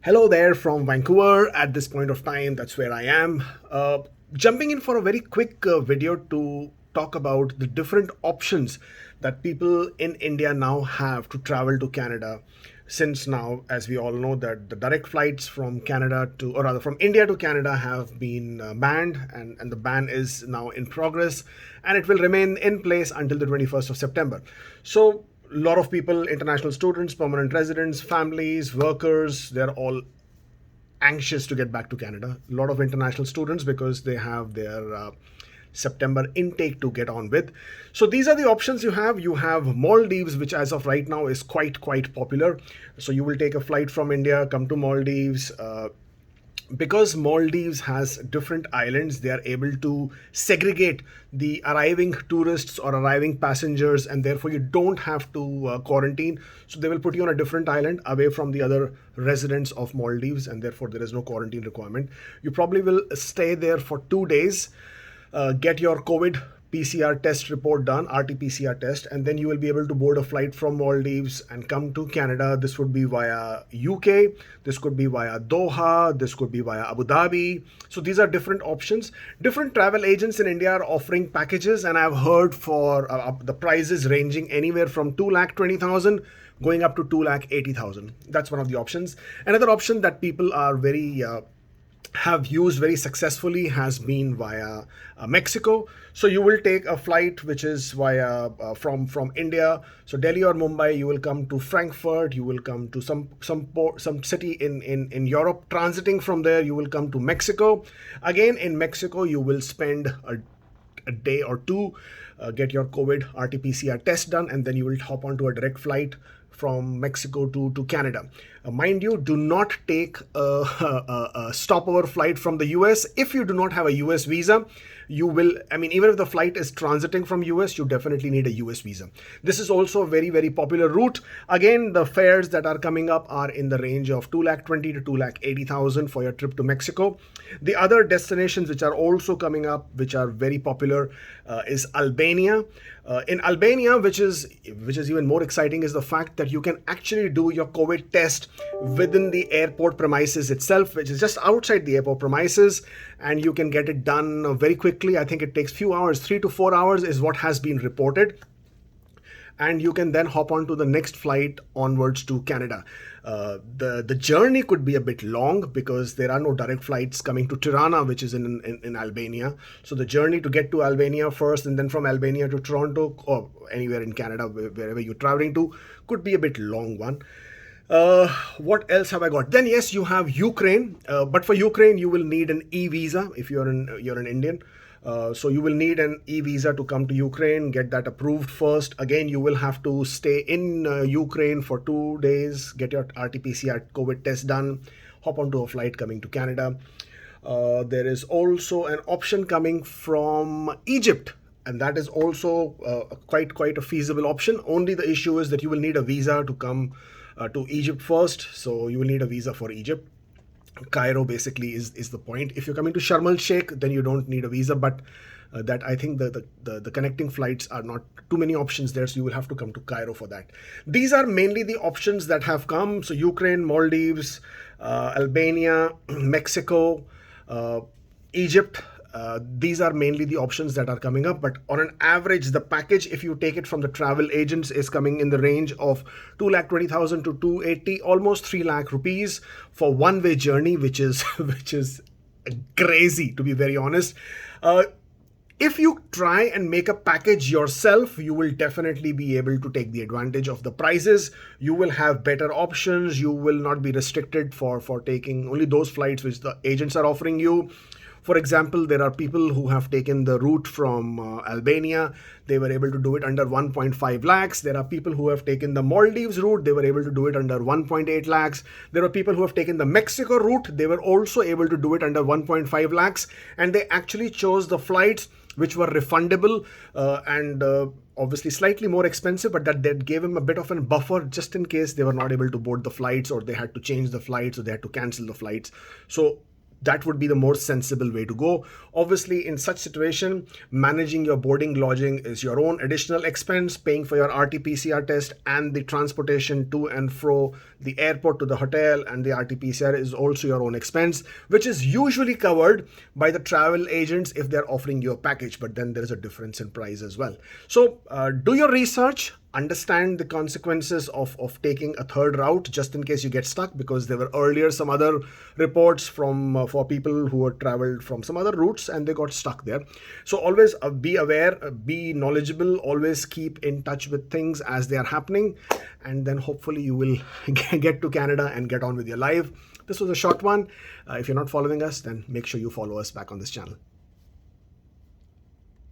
Hello there from Vancouver. At this point of time, that's where I am. Jumping in for a very quick video to talk about the different options that people in India now have to travel to Canada. Since now, as we all know, that the direct flights from Canada to, or rather from India to Canada, have been banned, and the ban is now in progress, and it will remain in place until the 21st of September. So a lot of people, international students, permanent residents, families, workers, they're all anxious to get back to Canada. A lot of international students because they have their September intake to get on with. So these are the options you have. You have Maldives, which as of right now is quite popular. So you will take a flight from India, come to Maldives. Because Maldives has different islands, they are able to segregate the arriving tourists or arriving passengers, and therefore you don't have to quarantine. So they will put you on a different island away from the other residents of Maldives, and therefore there is no quarantine requirement. You probably will stay there for 2 days, get your COVID PCR test report done, RT-PCR test, and then you will be able to board a flight from Maldives and come to Canada. This would be via UK, this could be via Doha, this could be via Abu Dhabi. So these are different options. Different travel agents in India are offering packages, and I've heard for the prices ranging anywhere from 2,20,000 going up to 2,80,000. That's one of the options. Another option that people are very have used very successfully has been via Mexico. So you will take a flight which is via from India. So Delhi or Mumbai, you will come to Frankfurt. You will come to some city in Europe. Transiting from there, you will come to Mexico. Again, in Mexico, you will spend a day or two, get your COVID RT-PCR test done, and then you will hop onto a direct flight from Mexico to Canada. Mind you, do not take a stopover flight from the US. If you do not have a US visa, you will, I mean, even if the flight is transiting from US, you definitely need a US visa. This is also a very popular route. Again, the fares that are coming up are in the range of 2,20,000 to 2,80,000 for your trip to Mexico. The other destinations which are also coming up, which are very popular, is Albania. In Albania, which is even more exciting, is the fact that you can actually do your COVID test within the airport premises itself, which is just outside the airport premises, and you can get it done very quickly. I think it takes few hours, 3 to 4 hours is what has been reported, and you can then hop on to the next flight onwards to Canada. The journey could be a bit long because there are no direct flights coming to Tirana, which is in Albania. So the journey to get to Albania first, and then from Albania to Toronto or anywhere in Canada, wherever you're traveling to, could be a bit long one. What else have I got? Then yes, you have Ukraine, but for Ukraine you will need an e-visa if you're an Indian. So you will need an e-visa to come to Ukraine, get that approved first. Again, you will have to stay in Ukraine for 2 days, get your RT-PCR COVID test done, hop onto a flight coming to Canada. There is also an option coming from Egypt, and that is also quite a feasible option. Only the issue is that you will need a visa to come to Egypt first. So you will need a visa for Egypt. Cairo basically is the point. If you're coming to Sharm el Sheikh, then you don't need a visa, but that I think the connecting flights are not too many options there, so you will have to come to Cairo for that. These are mainly the options that have come. So Ukraine, Maldives, Albania, Mexico, Egypt. These are mainly the options that are coming up, but on an average, the package, if you take it from the travel agents, is coming in the range of 2,20,000 to 280, almost 3 lakh rupees for one-way journey, which is which is crazy, to be very honest. If you try and make a package yourself, you will definitely be able to take the advantage of the prices. You will have better options. You will not be restricted for taking only those flights which the agents are offering you. For example, there are people who have taken the route from Albania. They were able to do it under 1.5 lakhs. There are people who have taken the Maldives route. They were able to do it under 1.8 lakhs. There are people who have taken the Mexico route. They were also able to do it under 1.5 lakhs. And they actually chose the flights which were refundable and obviously slightly more expensive, but that gave them a bit of a buffer just in case they were not able to board the flights, or they had to change the flights, or they had to cancel the flights. So that would be the more sensible way to go. Obviously, in such situation, managing your boarding lodging is your own additional expense. Paying for your RT-PCR test and the transportation to and fro the airport to the hotel and the RT-PCR is also your own expense, which is usually covered by the travel agents if they're offering you a package, but then there's a difference in price as well. So do your research, understand the consequences of taking a third route just in case you get stuck, because there were earlier some other reports from for people who had traveled from some other routes and they got stuck there. So always be aware, be knowledgeable, always keep in touch with things as they are happening, and then hopefully you will get to Canada and get on with your life. This was a short one. If you're not following us, then make sure you follow us back on this channel.